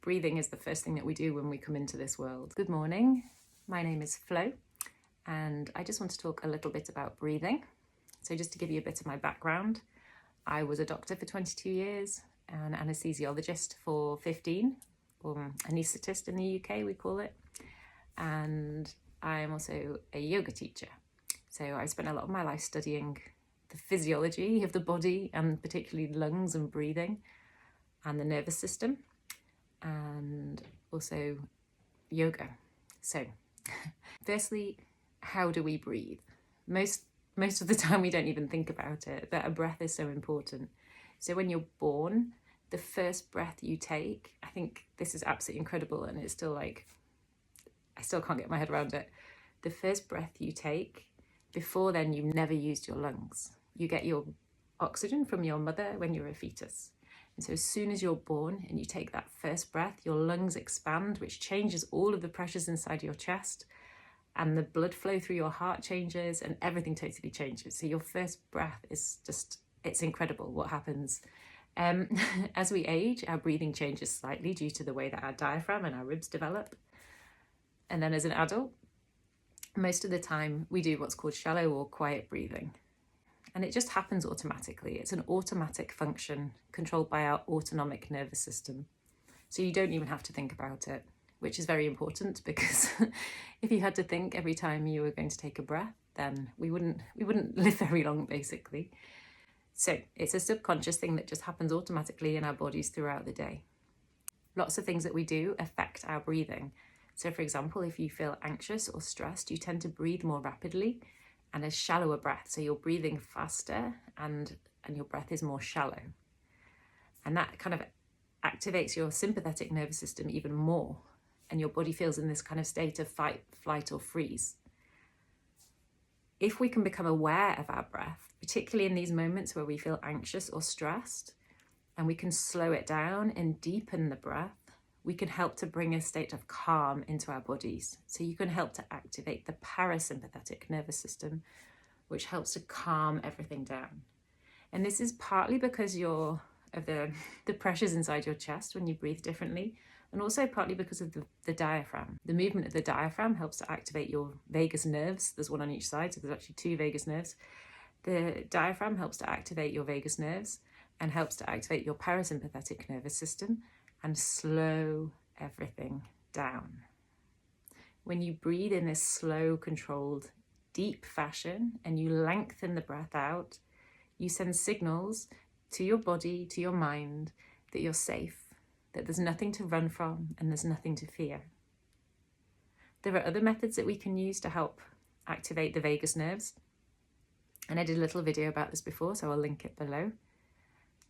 breathing is the first thing that we do when we come into this world. Good morning, my name is Flo, and I just want to talk a little bit about breathing. So just to give you a bit of my background, I was a doctor for 22 years, an anesthesiologist for 15, or anaesthetist in the UK we call it, and I am also a yoga teacher. So I spent a lot of my life studying the physiology of the body, and particularly lungs and breathing and the nervous system, and also yoga. So firstly, how do we breathe? Most of the time we don't even think about it, but our breath is so important. So when you're born, the first breath you take, I think this is absolutely incredible, and it's still like, I still can't get my head around it. The first breath you take, before then you never used your lungs. You get your oxygen from your mother when you're a fetus. And so as soon as you're born and you take that first breath, your lungs expand, which changes all of the pressures inside your chest, and the blood flow through your heart changes, and everything totally changes. So your first breath is just, it's incredible what happens. As we age, our breathing changes slightly due to the way that our diaphragm and our ribs develop. And then as an adult, most of the time we do what's called shallow or quiet breathing. And it just happens automatically. It's an automatic function controlled by our autonomic nervous system. So you don't even have to think about it, which is very important, because if you had to think every time you were going to take a breath, then we wouldn't live very long, basically. So it's a subconscious thing that just happens automatically in our bodies throughout the day. Lots of things that we do affect our breathing. So for example, if you feel anxious or stressed, you tend to breathe more rapidly and a shallower breath. So you're breathing faster and your breath is more shallow. And that kind of activates your sympathetic nervous system even more. And your body feels in this kind of state of fight, flight, or freeze. If we can become aware of our breath, particularly in these moments where we feel anxious or stressed, and we can slow it down and deepen the breath, we can help to bring a state of calm into our bodies. So you can help to activate the parasympathetic nervous system, which helps to calm everything down. And this is partly because of the pressures inside your chest when you breathe differently, and also partly because of the diaphragm. The movement of the diaphragm helps to activate your vagus nerves. There's one on each side, so there's actually two vagus nerves. The diaphragm helps to activate your vagus nerves and helps to activate your parasympathetic nervous system and slow everything down. When you breathe in this slow, controlled, deep fashion and you lengthen the breath out, you send signals to your body, to your mind, that you're safe, that there's nothing to run from and there's nothing to fear. There are other methods that we can use to help activate the vagus nerves, and I did a little video about this before, so I'll link it below.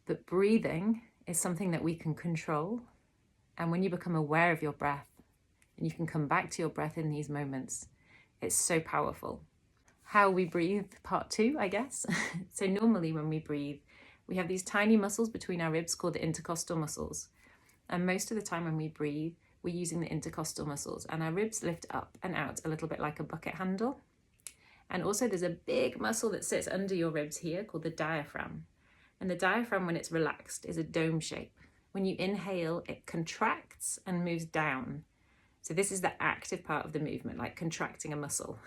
But breathing is something that we can control, and when you become aware of your breath and you can come back to your breath in these moments, it's so powerful. How we breathe, part 2, I guess. So normally when we breathe, we have these tiny muscles between our ribs called the intercostal muscles, and most of the time when we breathe, we're using the intercostal muscles, and our ribs lift up and out a little bit like a bucket handle. And also there's a big muscle that sits under your ribs here called the diaphragm. And the diaphragm, when it's relaxed, is a dome shape. When you inhale, it contracts and moves down. So this is the active part of the movement, like contracting a muscle.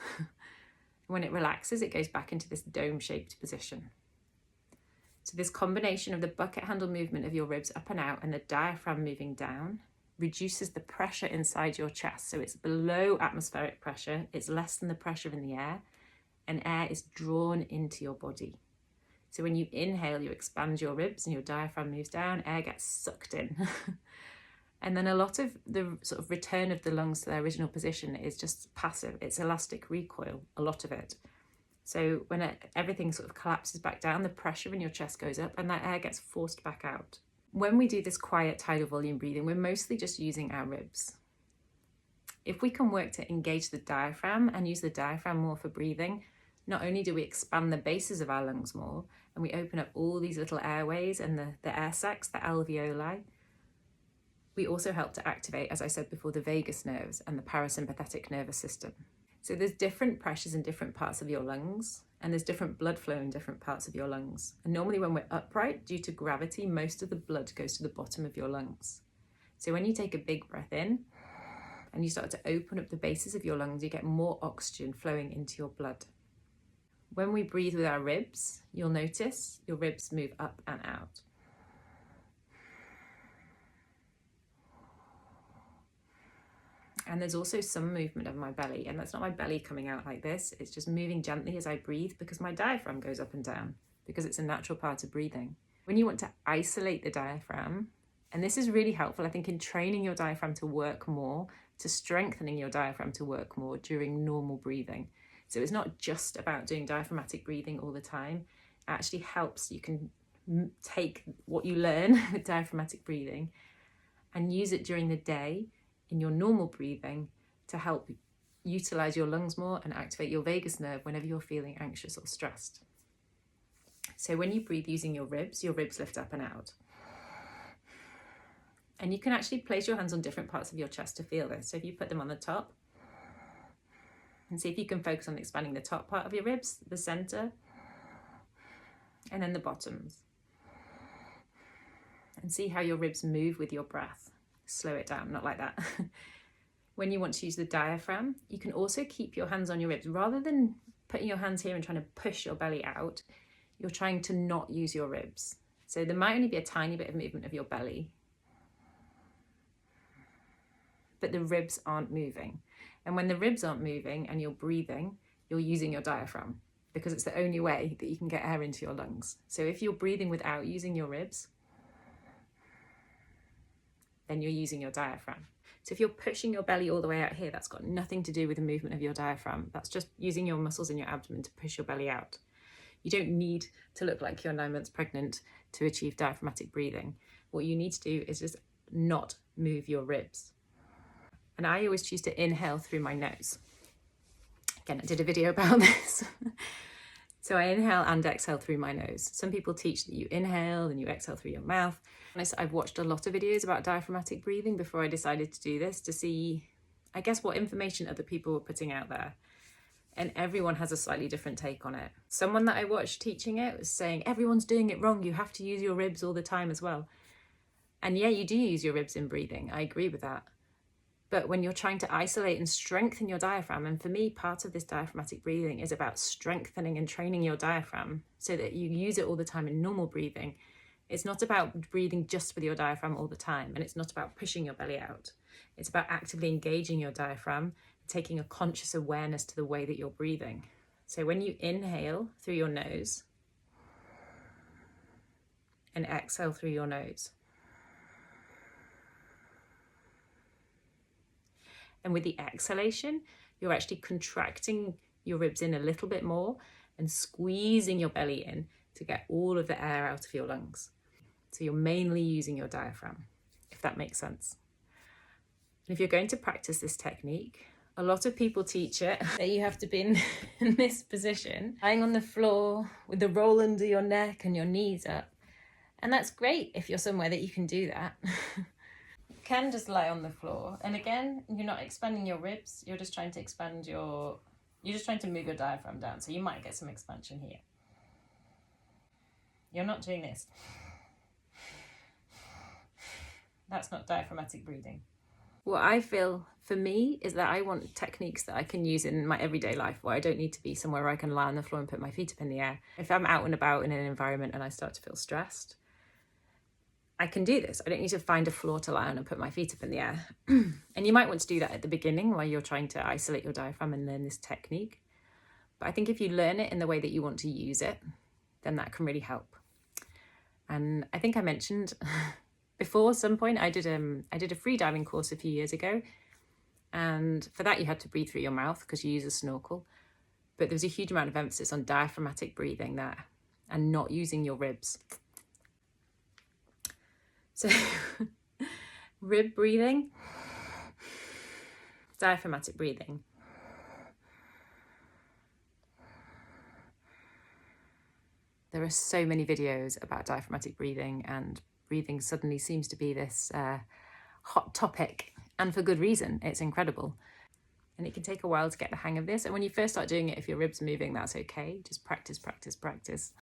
When it relaxes, it goes back into this dome-shaped position. So this combination of the bucket handle movement of your ribs up and out and the diaphragm moving down reduces the pressure inside your chest. So it's below atmospheric pressure, it's less than the pressure in the air, and air is drawn into your body. So when you inhale, you expand your ribs and your diaphragm moves down, air gets sucked in. And then a lot of the sort of return of the lungs to their original position is just passive. It's elastic recoil, a lot of it. So when everything sort of collapses back down, the pressure in your chest goes up and that air gets forced back out. When we do this quiet tidal volume breathing, we're mostly just using our ribs. If we can work to engage the diaphragm and use the diaphragm more for breathing, not only do we expand the bases of our lungs more, and we open up all these little airways and the air sacs, the alveoli, we also help to activate, as I said before, the vagus nerves and the parasympathetic nervous system. So there's different pressures in different parts of your lungs, and there's different blood flow in different parts of your lungs. And normally when we're upright, due to gravity, most of the blood goes to the bottom of your lungs. So when you take a big breath in and you start to open up the bases of your lungs, you get more oxygen flowing into your blood. When we breathe with our ribs, you'll notice your ribs move up and out. And there's also some movement of my belly, and that's not my belly coming out like this, it's just moving gently as I breathe because my diaphragm goes up and down, because it's a natural part of breathing. When you want to isolate the diaphragm, and this is really helpful, I think, in training your diaphragm to work more, to strengthening your diaphragm to work more during normal breathing. So it's not just about doing diaphragmatic breathing all the time. It actually helps. You can take what you learn with diaphragmatic breathing and use it during the day in your normal breathing to help utilize your lungs more and activate your vagus nerve whenever you're feeling anxious or stressed. So when you breathe using your ribs lift up and out. And you can actually place your hands on different parts of your chest to feel this. So if you put them on the top, and see if you can focus on expanding the top part of your ribs, the center, and then the bottoms. And see how your ribs move with your breath. Slow it down, not like that. When you want to use the diaphragm, you can also keep your hands on your ribs. Rather than putting your hands here and trying to push your belly out, you're trying to not use your ribs. So there might only be a tiny bit of movement of your belly, but the ribs aren't moving. And when the ribs aren't moving and you're breathing, you're using your diaphragm because it's the only way that you can get air into your lungs. So if you're breathing without using your ribs, then you're using your diaphragm. So if you're pushing your belly all the way out here, that's got nothing to do with the movement of your diaphragm. That's just using your muscles in your abdomen to push your belly out. You don't need to look like you're 9 months pregnant to achieve diaphragmatic breathing. What you need to do is just not move your ribs. And I always choose to inhale through my nose. Again, I did a video about this. So I inhale and exhale through my nose. Some people teach that you inhale and you exhale through your mouth. I've watched a lot of videos about diaphragmatic breathing before I decided to do this, to see, I guess, what information other people were putting out there. And everyone has a slightly different take on it. Someone that I watched teaching it was saying, everyone's doing it wrong. You have to use your ribs all the time as well. And yeah, you do use your ribs in breathing. I agree with that. But when you're trying to isolate and strengthen your diaphragm, and for me, part of this diaphragmatic breathing is about strengthening and training your diaphragm so that you use it all the time in normal breathing. It's not about breathing just with your diaphragm all the time, and it's not about pushing your belly out. It's about actively engaging your diaphragm, taking a conscious awareness to the way that you're breathing. So when you inhale through your nose and exhale through your nose, and with the exhalation, you're actually contracting your ribs in a little bit more and squeezing your belly in to get all of the air out of your lungs. So you're mainly using your diaphragm, if that makes sense. And if you're going to practice this technique, a lot of people teach it that you have to be in this position, lying on the floor with the roll under your neck and your knees up. And that's great if you're somewhere that you can do that. Can just lie on the floor, and again, you're not expanding your ribs, you're just trying to move your diaphragm down, so you might get some expansion here. You're not doing this. That's not diaphragmatic breathing. What I feel for me is that I want techniques that I can use in my everyday life where I don't need to be somewhere where I can lie on the floor and put my feet up in the air. If I'm out and about in an environment and I start to feel stressed, I can do this. I don't need to find a floor to lie on and put my feet up in the air. And you might want to do that at the beginning while you're trying to isolate your diaphragm and learn this technique. But I think if you learn it in the way that you want to use it, then that can really help. And I think I mentioned before some point, I did a free diving course a few years ago. And for that, you had to breathe through your mouth because you use a snorkel. But there was a huge amount of emphasis on diaphragmatic breathing there and not using your ribs. So rib breathing, diaphragmatic breathing. There are so many videos about diaphragmatic breathing, and breathing suddenly seems to be this hot topic, and for good reason. It's incredible. And it can take a while to get the hang of this. And when you first start doing it, if your ribs are moving, that's okay. Just practice, practice, practice.